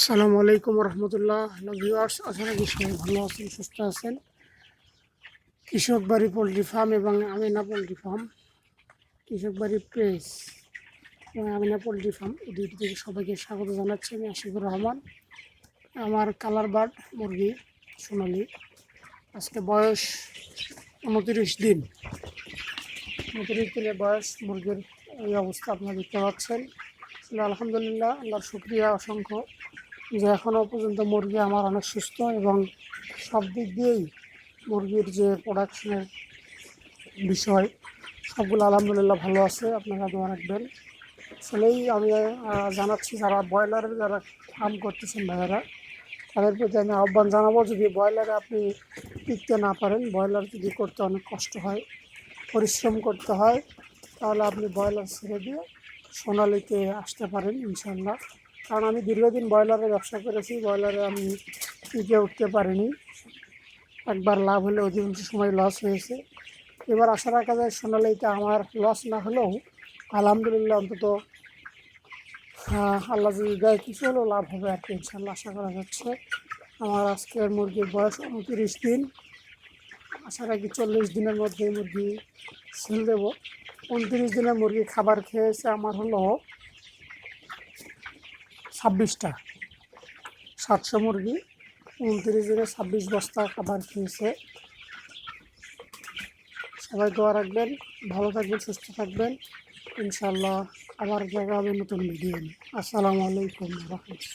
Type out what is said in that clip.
আসসালামু আলাইকুম রহমতুল্লাহ। Hello viewers, আশা করি সবাই ভালো আছেন, সুস্থ আছেন। কৃষক বাড়ি পোলট্রি ফার্ম এবং আমিনা পোলট্রি ফার্ম, কৃষক বাড়ি প্রেস এবং আমিনা পোলট্রি ফার্ম, এই দুইটি থেকে সবাইকে স্বাগত জানাচ্ছি। আমি আশিকুর রহমান। আমার কালার বার্ড মুরগি সোনালি, আজকে বয়স 29 দিন। 29 দিনের বয়স মুরগির এই অবস্থা আপনারা দেখতে পাচ্ছেন। আলহামদুলিল্লাহ, আল্লাহর শুকরিয়া অসংখ্য যে এখনও পর্যন্ত মুরগি আমার অনেক সুস্থ এবং সব দিক দিয়েই মুরগির যে প্রোডাকশনের বিষয় সবগুলো আলহামদুলিল্লাহ ভালো আছে। আপনারা দোয়া রাখবেন। আসলেই আমি জানাচ্ছি, যারা ব্রয়লারের যারা ফার্ম করতেছেন ভাইয়ারা, তাদের প্রতি আমি আহ্বান জানাবো, যদি ব্রয়লারে আপনি টিকতে না পারেন, ব্রয়লার যদি করতে অনেক কষ্ট হয়, পরিশ্রম করতে হয়, তাহলে আপনি ব্রয়লার ছেড়ে দিয়ে সোনালিতে আসতে পারেন ইনশাল্লাহ। কারণ আমি দীর্ঘদিন ব্রয়লারের ব্যবসা করেছি, ব্রয়লারে আমি টিকে উঠতে পারিনি। একবার লাভ হলে অধিকাংশ সময় লস হয়েছে। এবার আশা রাখা যায় সোনালিতে আমার লস না হলেও আলহামদুলিল্লাহ অন্তত আল্লাহ যদি দেয় কিছু হলেও লাভ হবে আর কি, ইনশাল্লাহ আশা করা যাচ্ছে। আমার আজকের মুরগির বয়স 29 দিন। আশা রাখি 40 দিনের মধ্যে মুরগি সেল দেবো। 29 দিনের মুরগি খাবার খেয়েছে আমার হলো 26টা। 700 মুরগি 29 দিনে 26 বস্তা খাবার খেয়েছে। সবাই দোয়া রাখবেন, ভালো থাকবেন, সুস্থ থাকবেন। ইনশাল্লাহ আবার দেখা হবে নতুন ভিডিও নিয়ে। আসসালামু আলাইকুম রহমতুল্লাহ।